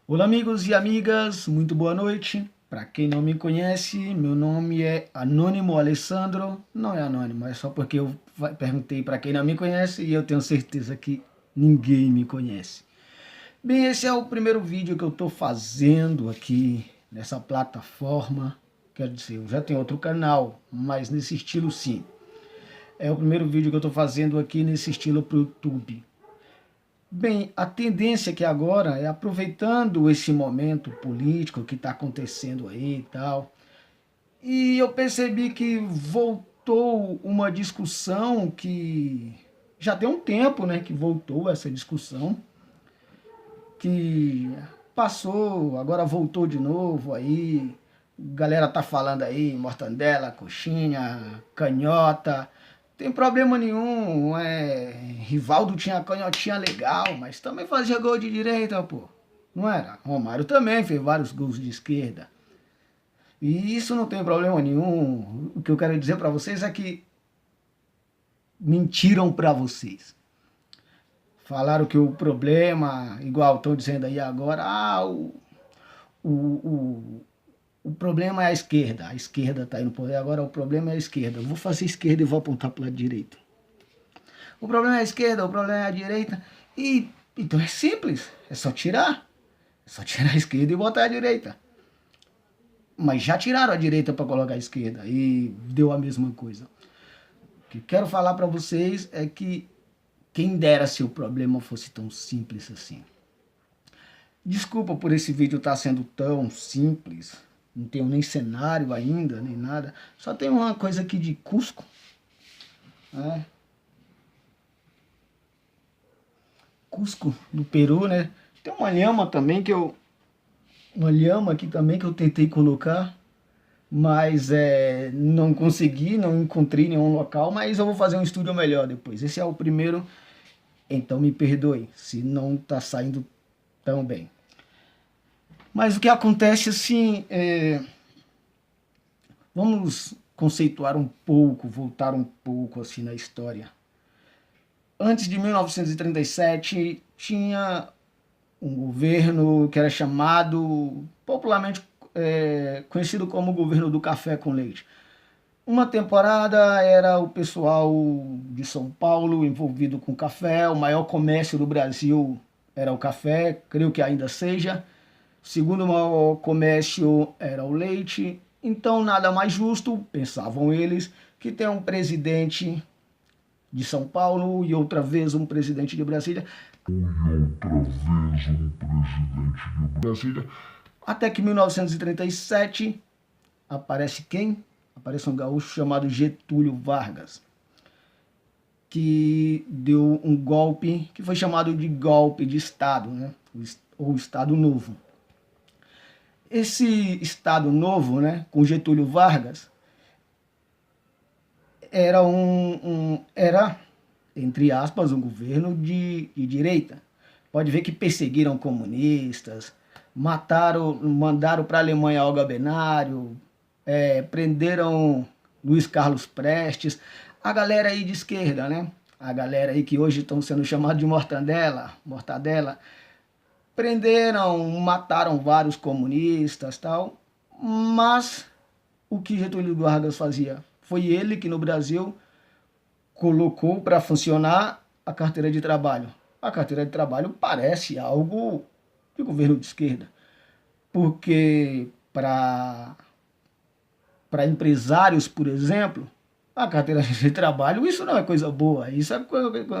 Olá amigos e amigas, muito boa noite. Para quem não me conhece, meu nome é Anônimo Alessandro. Não é anônimo, é só porque eu perguntei para quem não me conhece e eu tenho certeza que ninguém me conhece. Bem, esse é o primeiro vídeo que eu estou fazendo aqui nessa plataforma. Quer dizer, eu já tenho outro canal, mas nesse estilo sim. É o primeiro vídeo que eu estou fazendo aqui nesse estilo para o YouTube. Bem, a tendência que agora é aproveitando esse momento político que está acontecendo aí e tal, e eu percebi que voltou uma discussão que já tem um tempo, né, que voltou essa discussão, que passou, agora voltou de novo aí, galera tá falando aí, mortandela, coxinha, canhota, tem problema nenhum, Rivaldo tinha canhotinha legal, mas também fazia gol de direita, pô. Não era? Romário também fez vários gols de esquerda. E isso não tem problema nenhum. O que eu quero dizer para vocês é que mentiram para vocês. Falaram que o problema, igual estão dizendo aí agora, o, o, o problema é a esquerda. A esquerda está aí no poder, agora o problema é a esquerda. Eu vou fazer esquerda e vou apontar para a direita. O problema é a esquerda, o problema é a direita. E então é simples, é só tirar. É só tirar a esquerda e botar a direita. Mas já tiraram a direita para colocar a esquerda e deu a mesma coisa. O que quero falar para vocês é que quem dera se o problema fosse tão simples assim. Desculpa por esse vídeo estar sendo tão simples. Não tenho nem cenário ainda, nem nada. Só tem uma coisa aqui de Cusco. Né? Cusco, do Peru, né? Tem uma lhama também que eu... Uma lhama aqui também que eu tentei colocar. Mas não consegui, não encontrei nenhum local. Mas eu vou fazer um estúdio melhor depois. Esse é o primeiro, então me perdoe se não está saindo tão bem. Mas o que acontece assim, vamos conceituar um pouco, voltar um pouco assim na história. Antes de 1937 tinha um governo que era chamado, popularmente conhecido como o governo do café com leite. Uma temporada era o pessoal de São Paulo envolvido com café, o maior comércio do Brasil era o café, creio que ainda seja. O segundo maior comércio era o leite. Então nada mais justo, pensavam eles, que ter um presidente de São Paulo e outra vez um presidente de Brasília. Até que em 1937 aparece quem? Aparece um gaúcho chamado Getúlio Vargas, que deu um golpe que foi chamado de golpe de Estado, né? Ou Estado Novo. Esse Estado Novo, né, com Getúlio Vargas, era entre aspas, um governo de direita. Pode ver que perseguiram comunistas, mandaram para a Alemanha Olga Benário, prenderam Luiz Carlos Prestes, a galera aí de esquerda, né? A galera aí que hoje estão sendo chamados de mortadela, prenderam, mataram vários comunistas, tal. Mas o que Getúlio Vargas fazia? Foi ele que no Brasil colocou para funcionar a carteira de trabalho. A carteira de trabalho parece algo de governo de esquerda, porque para empresários, por exemplo, a carteira de trabalho, isso não é coisa boa, isso é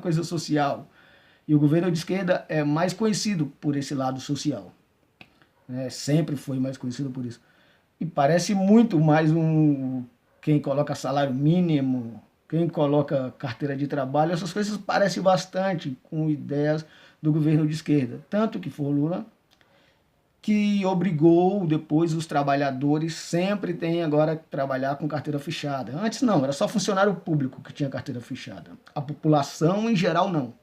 coisa social. E o governo de esquerda é mais conhecido por esse lado social. Sempre foi mais conhecido por isso. E parece muito mais quem coloca salário mínimo, quem coloca carteira de trabalho, essas coisas parecem bastante com ideias do governo de esquerda. Tanto que foi o Lula que obrigou depois os trabalhadores sempre têm agora que trabalhar com carteira fechada. Antes não, era só funcionário público que tinha carteira fechada. A população em geral não.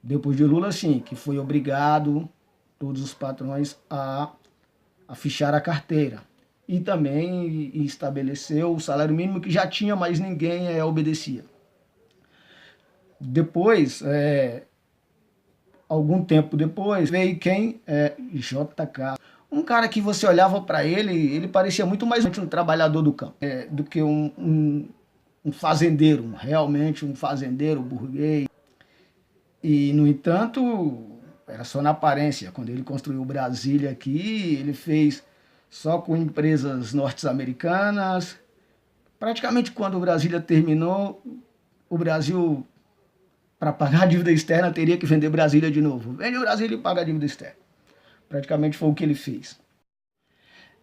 Depois de Lula sim, que foi obrigado todos os patrões a fichar a carteira. E também estabeleceu o salário mínimo que já tinha, mas ninguém obedecia. Depois, algum tempo depois, veio quem? JK. Um cara que você olhava para ele parecia muito mais um trabalhador do campo, do que um fazendeiro, realmente um fazendeiro burguês. E, no entanto, era só na aparência. Quando ele construiu Brasília aqui, ele fez só com empresas norte-americanas. Praticamente quando o Brasília terminou, o Brasil, para pagar a dívida externa, teria que vender Brasília de novo. Vende o Brasília e paga a dívida externa. Praticamente foi o que ele fez.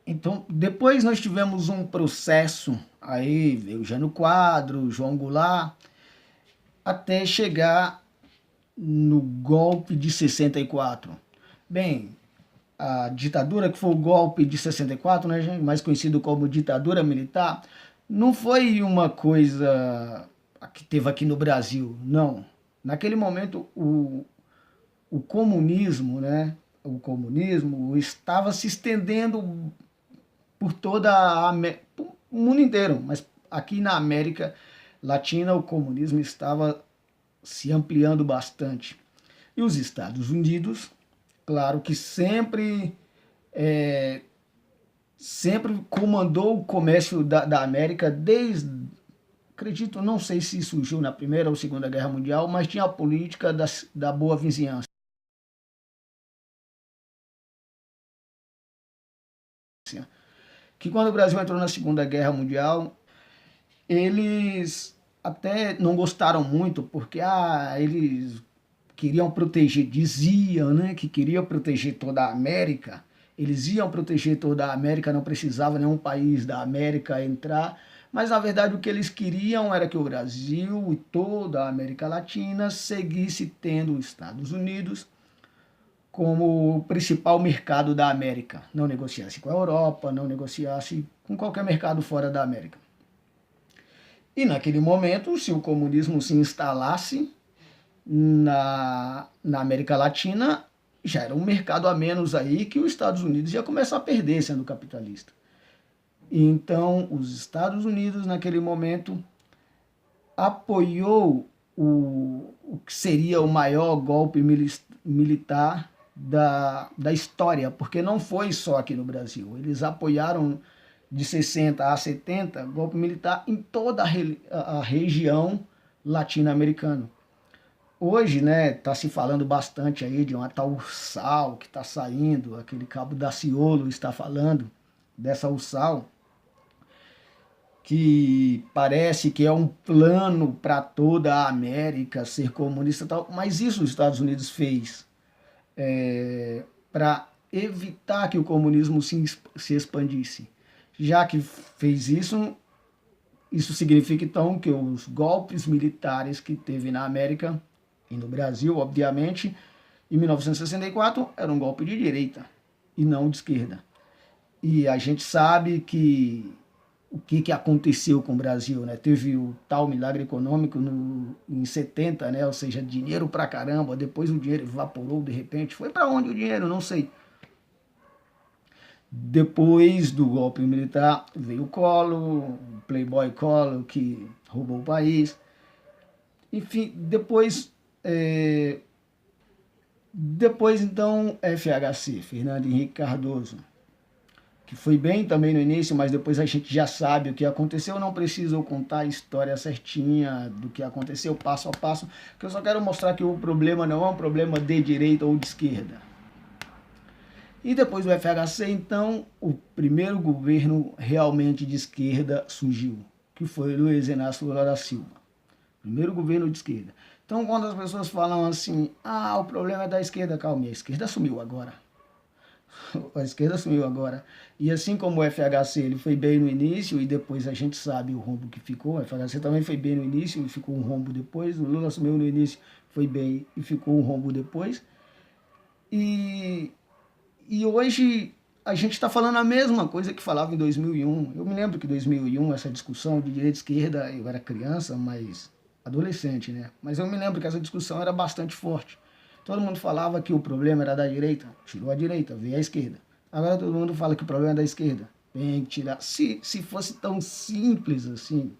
Então, depois nós tivemos um processo, aí veio Jânio Quadros, João Goulart, até chegar no golpe de 64. Bem, a ditadura, que foi o golpe de 64, né, mais conhecido como ditadura militar, não foi uma coisa que teve aqui no Brasil, não. Naquele momento, o comunismo, né, o comunismo estava se estendendo por o mundo inteiro, mas aqui na América Latina o comunismo estava se ampliando bastante. E os Estados Unidos, claro que sempre comandou o comércio da América desde, acredito, não sei se surgiu na Primeira ou Segunda Guerra Mundial, mas tinha a política da boa vizinhança. Que quando o Brasil entrou na Segunda Guerra Mundial, eles até não gostaram muito, porque eles queriam proteger, diziam, né, que queriam proteger toda a América. Eles iam proteger toda a América, não precisava nenhum país da América entrar, mas na verdade o que eles queriam era que o Brasil e toda a América Latina seguisse tendo os Estados Unidos como o principal mercado da América. Não negociasse com a Europa, não negociasse com qualquer mercado fora da América. E naquele momento, se o comunismo se instalasse na América Latina, já era um mercado a menos aí que os Estados Unidos ia começar a perder sendo capitalista. Então, os Estados Unidos, naquele momento, apoiou o que seria o maior golpe militar da história, porque não foi só aqui no Brasil. Eles apoiaram de 60 a 70 golpe militar em toda a região latino-americana. Hoje, né, tá se falando bastante aí de uma tal URSAL que está saindo, aquele cabo Daciolo está falando dessa URSAL, que parece que é um plano para toda a América ser comunista e tal, mas isso os Estados Unidos fez para evitar que o comunismo se expandisse. Já que fez isso, isso significa então que os golpes militares que teve na América e no Brasil, obviamente, em 1964, era um golpe de direita e não de esquerda. E a gente sabe que o que aconteceu com o Brasil, né? Teve o tal milagre econômico em 70, né? Ou seja, dinheiro pra caramba, depois o dinheiro evaporou de repente. Foi para onde o dinheiro? Não sei. Depois do golpe militar veio o Collor, o Playboy Collor, que roubou o país. Enfim, depois então FHC, Fernando Henrique Cardoso, que foi bem também no início, mas depois a gente já sabe o que aconteceu. Eu não preciso contar a história certinha do que aconteceu, passo a passo, porque eu só quero mostrar que o problema não é um problema de direita ou de esquerda. E depois do FHC, então, o primeiro governo realmente de esquerda surgiu, que foi Luiz Inácio Lula da Silva. Primeiro governo de esquerda. Então, quando as pessoas falam assim, o problema é da esquerda, calma, a esquerda sumiu agora. A esquerda sumiu agora. E assim como o FHC ele foi bem no início e depois a gente sabe o rombo que ficou, o FHC também foi bem no início e ficou um rombo depois, o Lula assumiu no início, foi bem e ficou um rombo depois. E hoje a gente está falando a mesma coisa que falava em 2001. Eu me lembro que em 2001, essa discussão de direita e esquerda, eu era criança, mas adolescente, né? Mas eu me lembro que essa discussão era bastante forte. Todo mundo falava que o problema era da direita, tirou a direita, veio a esquerda. Agora todo mundo fala que o problema é da esquerda, tem que tirar. Se fosse tão simples assim,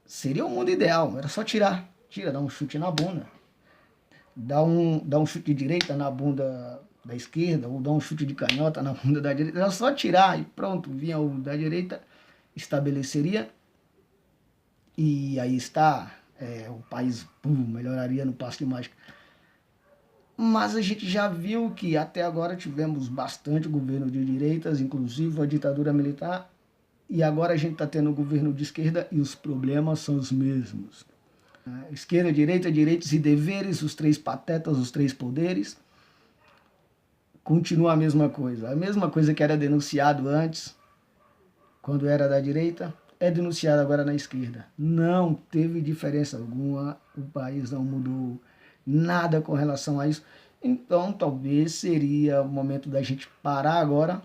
seria o mundo ideal, era só tirar. Tira, dá um chute na bunda. dá um chute de direita na bunda da esquerda, ou dá um chute de canhota na bunda da direita, era só tirar e pronto, vinha o da direita, estabeleceria, e aí está, o país melhoraria no passo de mágica. Mas a gente já viu que até agora tivemos bastante governo de direitas, inclusive a ditadura militar, e agora a gente está tendo governo de esquerda e os problemas são os mesmos. Esquerda, direita, direitos e deveres, os três patetas, os três poderes. Continua a mesma coisa que era denunciado antes, quando era da direita, é denunciado agora na esquerda. Não teve diferença alguma, o país não mudou nada com relação a isso. Então talvez seria o momento da gente parar agora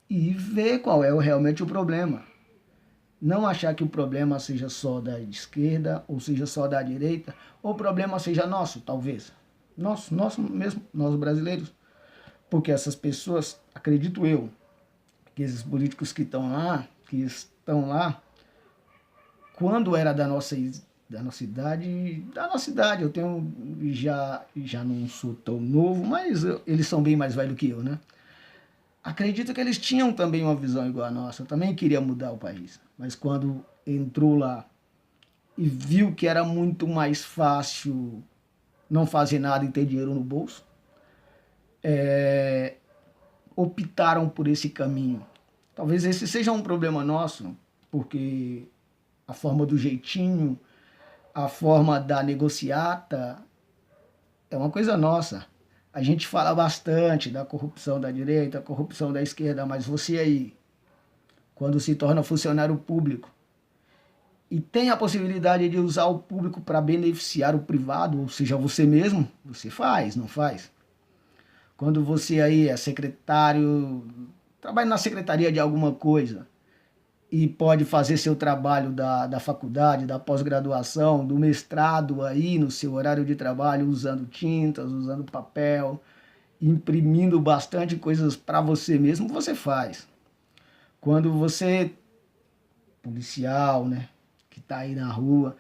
e ver qual é realmente o problema. Não achar que o problema seja só da esquerda, ou seja só da direita, ou o problema seja nosso, talvez. Nosso mesmo, nós brasileiros. Porque essas pessoas, acredito eu, que esses políticos que estão lá, quando era da nossa idade, eu tenho, já não sou tão novo, mas eles são bem mais velhos que eu, né? Acredito que eles tinham também uma visão igual a nossa, eu também queria mudar o país, mas quando entrou lá e viu que era muito mais fácil não fazer nada e ter dinheiro no bolso, optaram por esse caminho. Talvez esse seja um problema nosso, porque a forma do jeitinho, a forma da negociata é uma coisa nossa. A gente fala bastante da corrupção da direita, corrupção da esquerda, mas você aí, quando se torna funcionário público e tem a possibilidade de usar o público para beneficiar o privado, ou seja, você mesmo, você faz, não faz? Quando você aí é secretário, trabalha na secretaria de alguma coisa e pode fazer seu trabalho da faculdade, da pós-graduação, do mestrado aí no seu horário de trabalho, usando tintas, usando papel, imprimindo bastante coisas para você mesmo, você faz. Quando você, policial, né, que está aí na rua,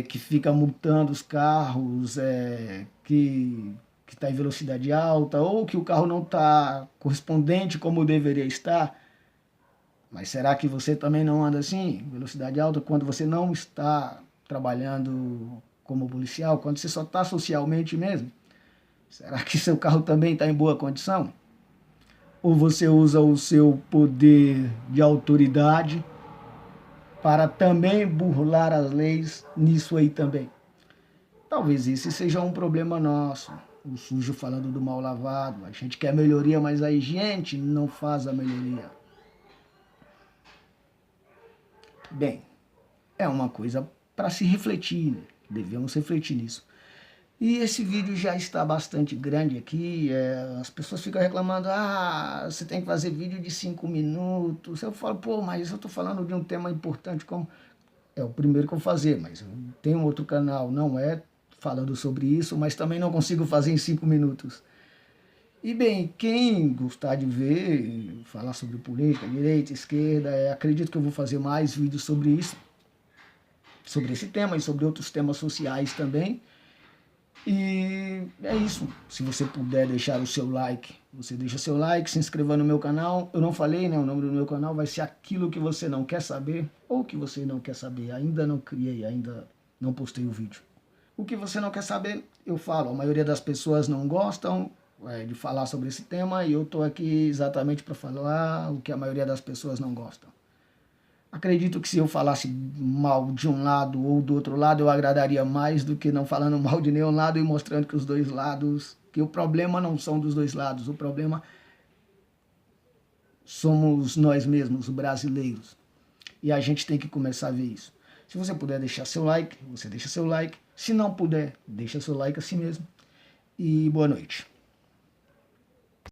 que fica multando os carros, que está em velocidade alta, ou que o carro não está correspondente como deveria estar, mas será que você também não anda assim, velocidade alta, quando você não está trabalhando como policial, quando você só está socialmente mesmo? Será que seu carro também está em boa condição? Ou você usa o seu poder de autoridade para também burlar as leis nisso aí também? Talvez esse seja um problema nosso. O sujo falando do mal lavado. A gente quer melhoria, mas a gente não faz a melhoria. Bem, é uma coisa para se refletir, né? Devemos refletir nisso. E esse vídeo já está bastante grande aqui, as pessoas ficam reclamando, você tem que fazer vídeo de 5 minutos. Eu falo, pô, mas eu estou falando de um tema importante, como é o primeiro que eu vou fazer, mas eu tenho um outro canal, não é falando sobre isso, mas também não consigo fazer em 5 minutos. E bem, quem gostar de ver, falar sobre política, direita, esquerda, acredito que eu vou fazer mais vídeos sobre isso, sobre esse tema e sobre outros temas sociais também. E é isso. Se você puder deixar o seu like, você deixa seu like, se inscreva no meu canal. Eu não falei, né? O nome do meu canal vai ser Aquilo que Você Não Quer Saber, ou que você não quer saber. Ainda não criei, ainda não postei o vídeo. O que você não quer saber, eu falo. A maioria das pessoas não gostam de falar sobre esse tema, e eu estou aqui exatamente para falar o que a maioria das pessoas não gostam. Acredito que se eu falasse mal de um lado ou do outro lado, eu agradaria mais do que não falando mal de nenhum lado e mostrando que os dois lados, que o problema não são dos dois lados, o problema somos nós mesmos, os brasileiros. E a gente tem que começar a ver isso. Se você puder deixar seu like, você deixa seu like. Se não puder, deixa seu like assim mesmo. E boa noite.